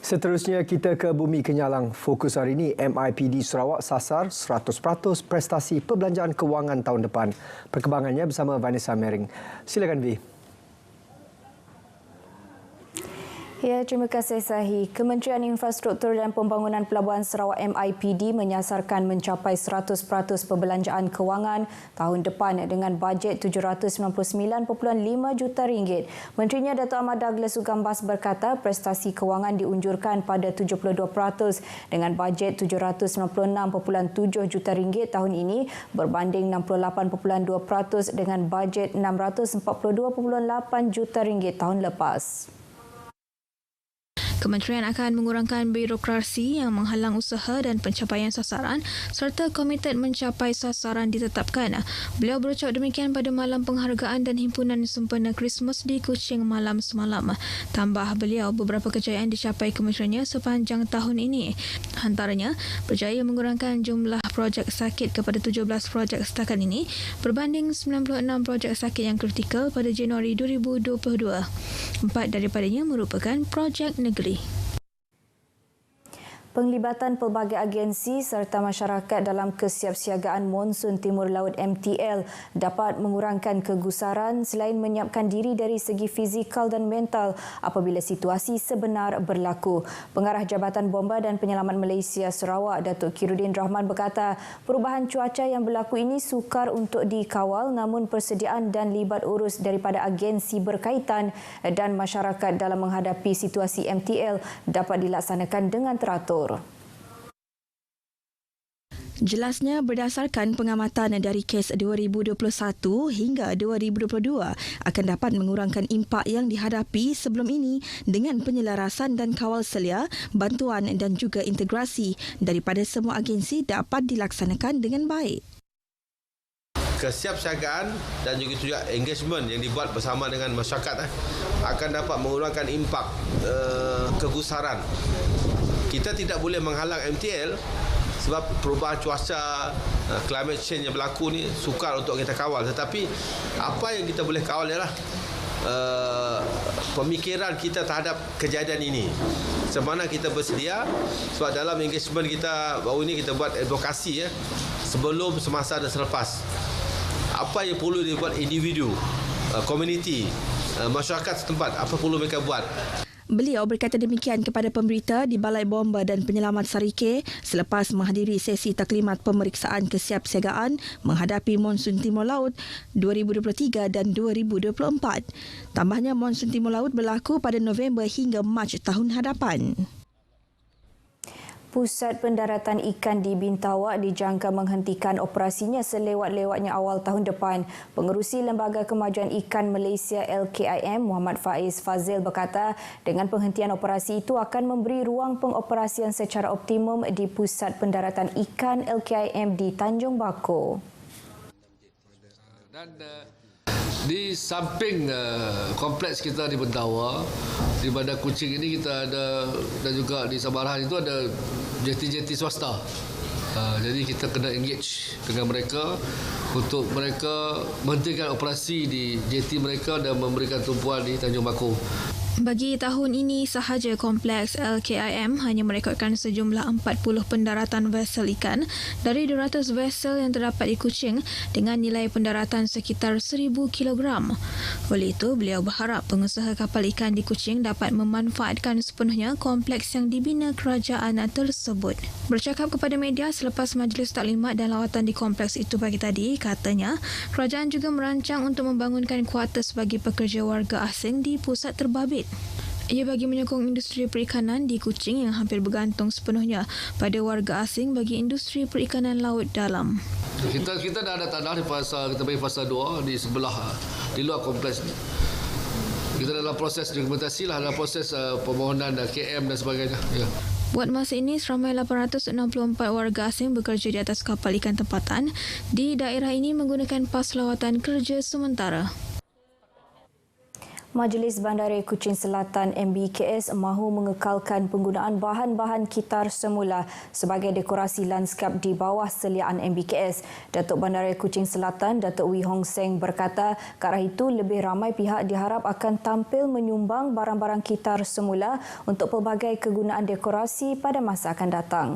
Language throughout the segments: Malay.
Seterusnya kita ke Bumi Kenyalang. Fokus hari ini, MIPD Sarawak sasar 100% prestasi perbelanjaan kewangan tahun depan. Perkembangannya bersama Vanessa Mering. Silakan V. Ya, terima kasih Sahi. Kementerian Infrastruktur dan Pembangunan Pelabuhan Sarawak MIPD menyasarkan mencapai 100% perbelanjaan kewangan tahun depan dengan bajet RM799.5 juta. Menterinya Dato' Ahmad Douglas Sugambas berkata prestasi kewangan diunjurkan pada 72% dengan bajet RM796.7 juta tahun ini berbanding 68.2% dengan bajet RM642.8 juta tahun lepas. Kementerian akan mengurangkan birokrasi yang menghalang usaha dan pencapaian sasaran serta komited mencapai sasaran ditetapkan. Beliau berucap demikian pada malam penghargaan dan himpunan sempena Krismas di Kuching malam semalam. Tambah beliau, beberapa kejayaan dicapai kementeriannya sepanjang tahun ini. Antaranya, berjaya mengurangkan jumlah projek sakit kepada 17 projek setakat ini berbanding 96 projek sakit yang kritikal pada Januari 2022. 4 daripadanya merupakan projek negeri. Penglibatan pelbagai agensi serta masyarakat dalam kesiapsiagaan monsun Timur Laut MTL dapat mengurangkan kegusaran selain menyiapkan diri dari segi fizikal dan mental apabila situasi sebenar berlaku. Pengarah Jabatan Bomba dan Penyelamat Malaysia Sarawak, Datuk Khairuddin Rahman berkata, perubahan cuaca yang berlaku ini sukar untuk dikawal namun persediaan dan libat urus daripada agensi berkaitan dan masyarakat dalam menghadapi situasi MTL dapat dilaksanakan dengan teratur. Jelasnya berdasarkan pengamatan dari kes 2021 hingga 2022 akan dapat mengurangkan impak yang dihadapi sebelum ini dengan penyelarasan dan kawal selia, bantuan dan juga integrasi daripada semua agensi dapat dilaksanakan dengan baik. Kesiapsiagaan dan juga engagement yang dibuat bersama dengan masyarakat akan dapat mengurangkan impak kegusaran. Kita tidak boleh menghalang MTL sebab perubahan cuaca, climate change yang berlaku ni sukar untuk kita kawal. Tetapi apa yang kita boleh kawal ialah pemikiran kita terhadap kejadian ini. Semana kita bersedia, sebab dalam engagement kita baru ini kita buat advokasi sebelum, semasa dan selepas. Apa yang perlu dibuat individu, komuniti, masyarakat setempat, apa perlu mereka buat. Beliau berkata demikian kepada pemberita di Balai Bomba dan Penyelamat Sarike selepas menghadiri sesi taklimat pemeriksaan kesiapsiagaan menghadapi monsun Timur Laut 2023 dan 2024. Tambahnya, monsun Timur Laut berlaku pada November hingga Mac tahun hadapan. Pusat Pendaratan Ikan di Bintawak dijangka menghentikan operasinya selewat-lewatnya awal tahun depan. Pengerusi Lembaga Kemajuan Ikan Malaysia LKIM, Muhammad Faiz Fazil berkata, dengan penghentian operasi itu akan memberi ruang pengoperasian secara optimum di Pusat Pendaratan Ikan LKIM di Tanjung Bakor. Dan di samping kompleks kita di Bentawa, di Bandar Kuching ini kita ada, dan juga di Sabarahan itu ada jeti-jeti swasta. Jadi kita kena engage dengan mereka untuk mereka menghentikan operasi di jeti mereka dan memberikan tumpuan di Tanjung Bakor. Bagi tahun ini sahaja, kompleks LKIM hanya merekodkan sejumlah 40 pendaratan vesel ikan dari 200 vesel yang terdapat di Kuching dengan nilai pendaratan sekitar 1,000 kilogram. Oleh itu, beliau berharap pengusaha kapal ikan di Kuching dapat memanfaatkan sepenuhnya kompleks yang dibina kerajaan tersebut. Bercakap kepada media selepas majlis taklimat dan lawatan di kompleks itu pagi tadi, katanya kerajaan juga merancang untuk membangunkan kuartus bagi pekerja warga asing di pusat terbabit. Ia bagi menyokong industri perikanan di Kuching yang hampir bergantung sepenuhnya pada warga asing bagi industri perikanan laut dalam. Kita dah ada tanah di fasa, kita bagi fasa 2 di sebelah, di luar kompleks ni. Kita dalam proses dokumentasi dalam proses permohonan KM dan sebagainya. Ya. Buat masa ini, seramai 864 warga asing bekerja di atas kapal ikan tempatan di daerah ini menggunakan pas lawatan kerja sementara. Majlis Bandaraya Kuching Selatan MBKS mahu mengekalkan penggunaan bahan-bahan kitar semula sebagai dekorasi landskap di bawah seliaan MBKS. Datuk Bandaraya Kuching Selatan, Datuk Wee Hong Seng berkata, ke arah itu lebih ramai pihak diharap akan tampil menyumbang barang-barang kitar semula untuk pelbagai kegunaan dekorasi pada masa akan datang.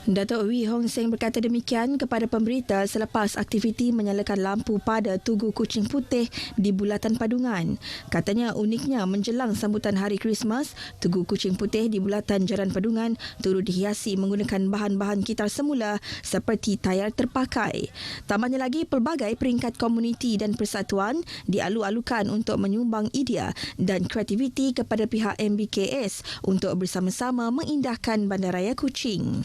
Datuk Wee Hong Seng berkata demikian kepada pemberita selepas aktiviti menyalakan lampu pada Tugu Kuching Putih di Bulatan Padungan. Katanya uniknya menjelang sambutan Hari Krismas, Tugu Kuching Putih di Bulatan Jalan Padungan turut dihiasi menggunakan bahan-bahan kitar semula seperti tayar terpakai. Tambahnya lagi, pelbagai peringkat komuniti dan persatuan dialu-alukan untuk menyumbang idea dan kreativiti kepada pihak MBKS untuk bersama-sama mengindahkan Bandaraya Kuching.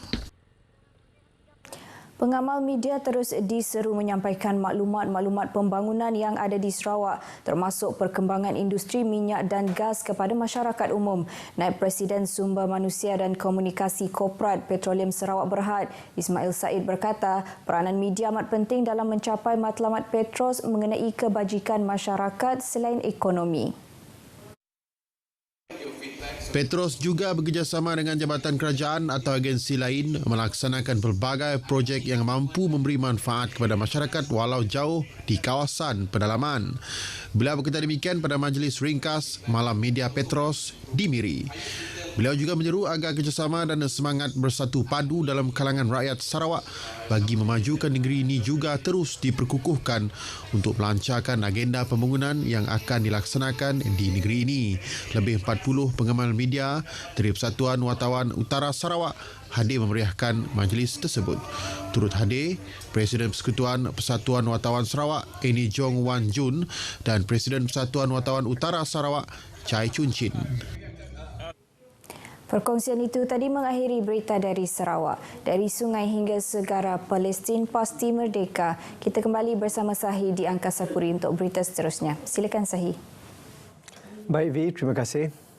Pengamal media terus diseru menyampaikan maklumat-maklumat pembangunan yang ada di Sarawak termasuk perkembangan industri minyak dan gas kepada masyarakat umum. Naib Presiden Sumber Manusia dan Komunikasi Korporat Petroleum Sarawak Berhad, Ismail Said berkata, peranan media amat penting dalam mencapai matlamat Petros mengenai kebajikan masyarakat selain ekonomi. Petros juga bekerjasama dengan jabatan kerajaan atau agensi lain melaksanakan pelbagai projek yang mampu memberi manfaat kepada masyarakat walau jauh di kawasan pedalaman. Beliau berkata demikian pada majlis ringkas Malam Media Petros di Miri. Beliau juga menyeru agar kerjasama dan semangat bersatu padu dalam kalangan rakyat Sarawak bagi memajukan negeri ini juga terus diperkukuhkan untuk melancarkan agenda pembangunan yang akan dilaksanakan di negeri ini. Lebih 40 pengamal media dari Persatuan Wartawan Utara Sarawak hadir memeriahkan majlis tersebut. Turut hadir Presiden Persekutuan Persatuan Wartawan Sarawak Eni Jong Wan Jun dan Presiden Persatuan Wartawan Utara Sarawak Chai Chun Chin. Perkongsian itu tadi mengakhiri berita dari Sarawak. Dari sungai hingga segara Palestin pasti merdeka. Kita kembali bersama Sahi di Angkasa Puri untuk berita seterusnya. Silakan Sahi. Baik Vi, terima kasih.